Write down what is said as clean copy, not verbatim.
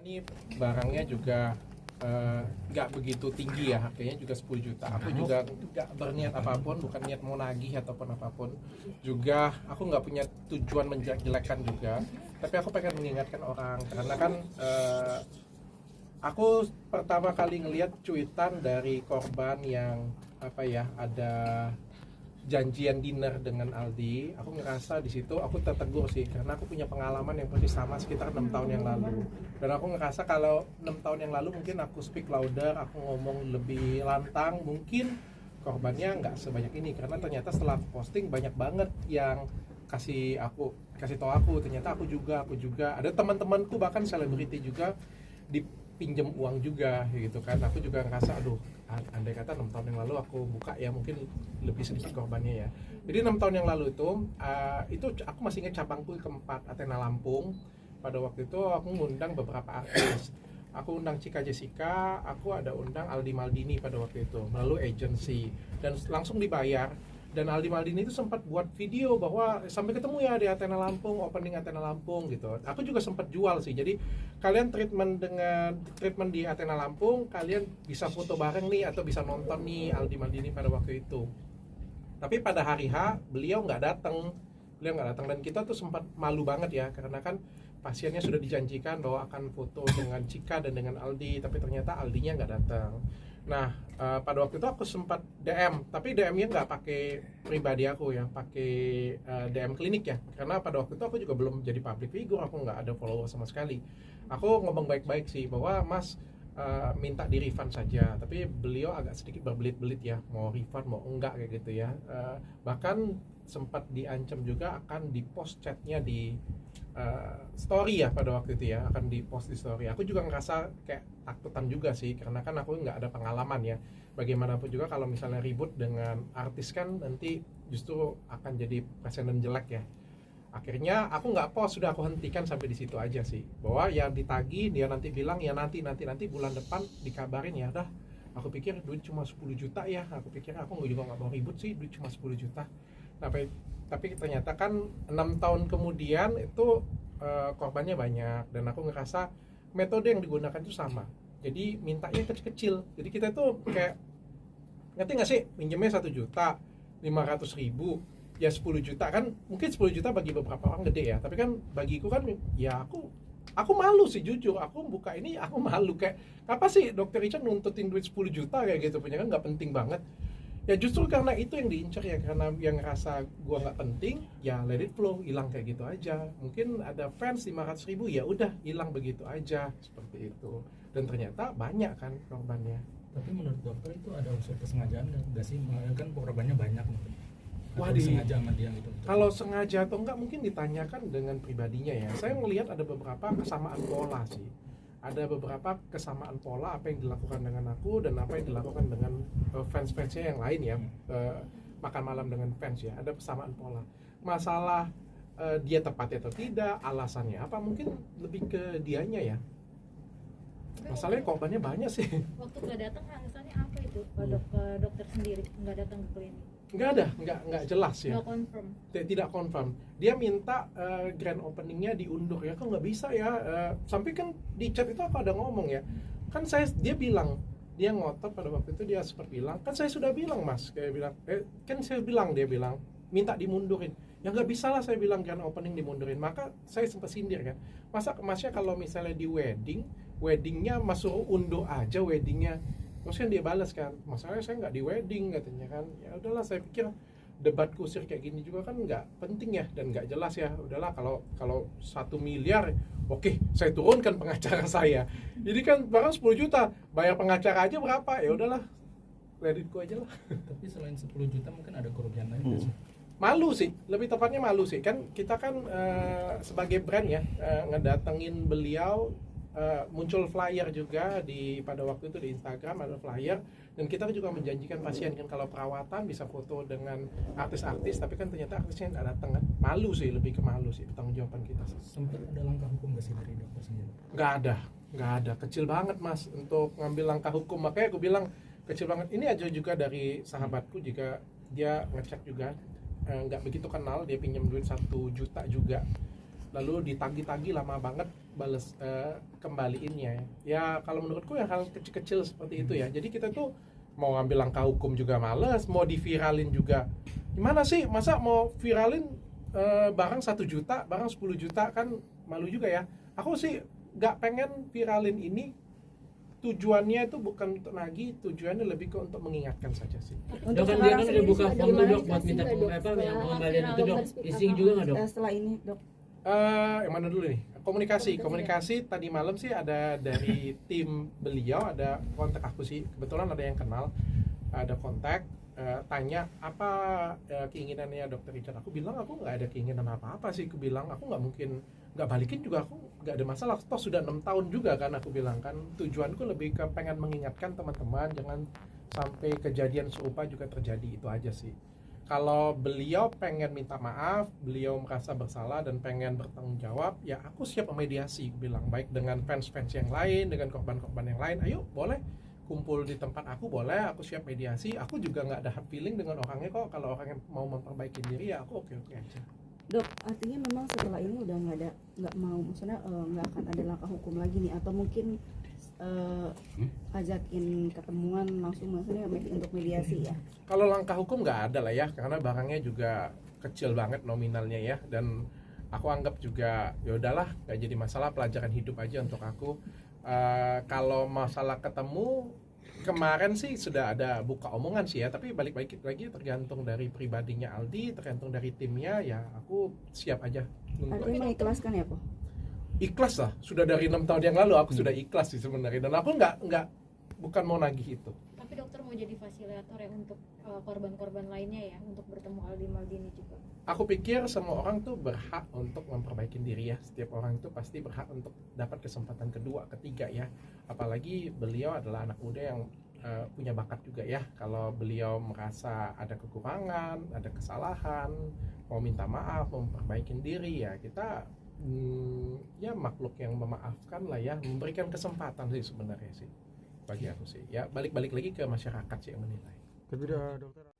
ini barangnya juga nggak begitu tinggi ya, harganya juga 10 juta. Aku juga nggak berniat apapun, bukan niat mau nagih ataupun apapun. Juga aku nggak punya tujuan menjelek-jelekan juga. Tapi aku pengen mengingatkan orang, karena kan aku pertama kali ngelihat cuitan dari korban yang ada janjian dinner dengan Aldi. Aku ngerasa di situ aku tertegur sih, karena aku punya pengalaman yang persis sama sekitar 6 tahun yang lalu. Dan aku ngerasa kalau 6 tahun yang lalu mungkin aku speak louder, aku ngomong lebih lantang, mungkin korbannya nggak sebanyak ini. Karena ternyata setelah aku posting banyak banget yang kasih tahu aku, ternyata aku juga ada teman-temanku bahkan selebriti juga dipinjam uang juga gitu kan. Aku juga ngerasa aduh, andai kata 6 tahun yang lalu aku buka ya mungkin lebih sedikit korbannya ya. Jadi 6 tahun yang lalu itu aku masih ingat cabangku keempat Athena Lampung. Pada waktu itu aku ngundang beberapa artis. Aku undang Cika Jessica, aku ada undang Aldi Maldini pada waktu itu melalui agency dan langsung dibayar. Dan Aldi Maldini itu sempat buat video bahwa sampai ketemu ya di Athena Lampung, opening Athena Lampung gitu. Aku juga sempat jual sih. Jadi kalian treatment di Athena Lampung, kalian bisa foto bareng nih atau bisa nonton nih Aldi Maldini pada waktu itu. Tapi pada hari H beliau nggak datang dan kita tuh sempat malu banget ya, karena kan pasiennya sudah dijanjikan bahwa akan foto dengan Cika dan dengan Aldi, tapi ternyata Aldinya nggak datang. Nah, pada waktu itu aku sempat DM, tapi DM-nya nggak pakai pribadi aku ya, pakai DM klinik ya, karena pada waktu itu aku juga belum jadi public figure, aku nggak ada follower sama sekali. Aku ngomong baik-baik sih bahwa Mas minta di refund saja, tapi beliau agak sedikit berbelit-belit ya, mau refund mau enggak kayak gitu ya. Bahkan sempat diancam juga akan di-post chatnya di story ya pada waktu itu ya, akan di-post di story. Aku juga ngerasa kayak takutan juga sih, karena kan aku nggak ada pengalaman ya. Bagaimanapun juga kalau misalnya ribut dengan artis kan nanti justru akan jadi presiden jelek ya. Akhirnya aku nggak post, sudah aku hentikan sampai di situ aja sih, bahwa ya ditagi dia nanti bilang ya nanti bulan depan dikabarin. Ya udah, aku pikir duit cuma 10 juta ya, aku pikir aku juga nggak mau ribut sih, duit cuma 10 juta. Tapi ternyata kan 6 tahun kemudian itu korbannya banyak, dan aku ngerasa metode yang digunakan itu sama, jadi mintanya kecil-kecil. Jadi kita tuh kayak, ngerti nggak sih, minjemnya 1 juta 500.000 ya 10 juta kan, mungkin 10 juta bagi beberapa orang gede ya, tapi kan bagiku kan ya aku malu sih, jujur aku buka ini aku malu, kayak apa sih Dokter Richard nuntutin duit 10 juta kayak gitu, punya kan nggak penting banget ya. Justru karena itu yang diincar ya, karena yang ngerasa gua nggak penting ya, let it flow, hilang kayak gitu aja. Mungkin ada fans 500.000 ya udah hilang begitu aja, seperti itu. Dan ternyata banyak kan korbannya. Tapi menurut dokter itu ada unsur kesengajaan nggak sih? Kan korbannya banyak nih. Wah, sengaja sama dia gitu. Kalau sengaja atau enggak mungkin ditanyakan dengan pribadinya ya. Saya melihat ada beberapa kesamaan pola sih. Ada beberapa kesamaan pola apa yang dilakukan dengan aku dan apa yang dilakukan dengan fans-fansnya yang lain ya. Makan malam dengan fans ya. Ada kesamaan pola. Masalah dia tepat atau tidak, alasannya apa, mungkin lebih ke dianya ya. Masalahnya korbannya banyak sih. Waktu nggak datang alasannya apa itu? Ke dokter sendiri nggak datang ke klinik? Nggak jelas ya. Nggak confirm. Tidak confirm. Dia minta grand openingnya diundur ya, kok nggak bisa ya. Sampai kan di chat itu aku ada ngomong ya. Kan dia bilang, dia ngotot pada waktu itu, dia seperti bilang, kan saya sudah bilang Mas, kayak bilang, kan saya bilang, dia bilang minta dimundurin. Ya nggak bisa lah, saya bilang grand opening dimundurin. Maka saya sempat sindir kan. Masnya kalau misalnya di weddingnya masuk undur aja weddingnya. Terus kan dia balas kan, masalahnya saya nggak di wedding katanya kan. Ya udahlah, saya pikir debat kusir kayak gini juga kan nggak penting ya dan nggak jelas ya. Udahlah, kalau 1 miliar, oke, saya turunkan pengacara saya. Jadi kan barang 10 juta, bayar pengacara aja berapa? Ya udahlah, let it go aja lah. Tapi selain 10 juta mungkin ada kerugian lain nggak sih? Malu sih, lebih tepatnya malu sih. Kan kita kan sebagai brand ya, ngedatengin beliau. Muncul flyer juga pada waktu itu di Instagram, ada flyer, dan kita juga menjanjikan pasien kan kalau perawatan bisa foto dengan artis-artis, tapi kan ternyata artisnya nggak datang kan. Malu sih, lebih ke malu sih, bertanggung jawaban kita sih. Sempat ada langkah hukum nggak sih dari dokter sendiri? Nggak ada, kecil banget Mas untuk ngambil langkah hukum. Makanya aku bilang kecil banget. Ini aja juga dari sahabatku juga, dia ngecek juga nggak begitu kenal, dia pinjam duit 1 juta juga. lalu ditagi-tagi lama banget bales kembaliinnya. Ya kalau menurutku ya hal kecil-kecil seperti itu ya. Jadi kita tuh mau ngambil langkah hukum juga males, mau diviralin juga gimana sih, masa mau viralin barang 1 juta, barang 10 juta, kan malu juga ya. Aku sih nggak pengen viralin ini, tujuannya itu bukan untuk nagih, tujuannya lebih ke untuk mengingatkan saja sih. Dok, kan dia kan udah buka form tuh dok buat minta pengembalian itu dok, isi juga nggak dok? Setelah ini dok, Yang mana dulu nih? Komunikasi tadi malam sih ada dari tim beliau, ada kontak aku sih, kebetulan ada yang kenal, ada kontak, tanya apa keinginannya Dokter Richard. Aku bilang aku nggak ada keinginan apa-apa sih, aku bilang aku nggak mungkin nggak balikin juga, aku nggak ada masalah, toh sudah 6 tahun juga kan, aku bilang kan tujuanku lebih ke pengen mengingatkan teman-teman jangan sampai kejadian serupa juga terjadi, itu aja sih. Kalau beliau pengen minta maaf, beliau merasa bersalah dan pengen bertanggung jawab, ya aku siap memediasi, bilang baik dengan fans-fans yang lain, dengan korban-korban yang lain, ayo boleh kumpul di tempat aku, boleh, aku siap mediasi. Aku juga nggak ada hard feeling dengan orangnya kok, kalau orangnya mau memperbaiki diri ya aku oke-oke aja. dok, artinya memang setelah ini udah nggak mau, maksudnya nggak akan ada langkah hukum lagi nih, atau mungkin ajakin ketemuan langsung, maksudnya untuk mediasi ya? Kalau langkah hukum nggak ada lah ya, karena barangnya juga kecil banget nominalnya ya, dan aku anggap juga ya udahlah, nggak jadi masalah, pelajaran hidup aja untuk aku. Kalau masalah ketemu, kemarin sih sudah ada buka omongan sih ya, tapi balik lagi tergantung dari pribadinya Aldi, tergantung dari timnya, ya aku siap aja. Artinya mengikhlaskan ya po? Ikhlas lah, sudah dari 6 tahun yang lalu aku sudah ikhlas sih sebenarnya, dan aku bukan mau nagih itu. Tapi dokter mau jadi fasilitator ya untuk korban-korban lainnya ya, untuk bertemu Aldi Maldini juga. Aku pikir semua orang tuh berhak untuk memperbaiki diri ya. Setiap orang itu pasti berhak untuk dapat kesempatan kedua, ketiga ya. Apalagi beliau adalah anak muda yang punya bakat juga ya. Kalau beliau merasa ada kekurangan, ada kesalahan, mau minta maaf, mau memperbaiki diri, ya kita ya makhluk yang memaafkan lah ya, memberikan kesempatan sih sebenarnya sih bagi aku sih. Ya balik lagi ke masyarakat sih yang menilai. Tapi dokter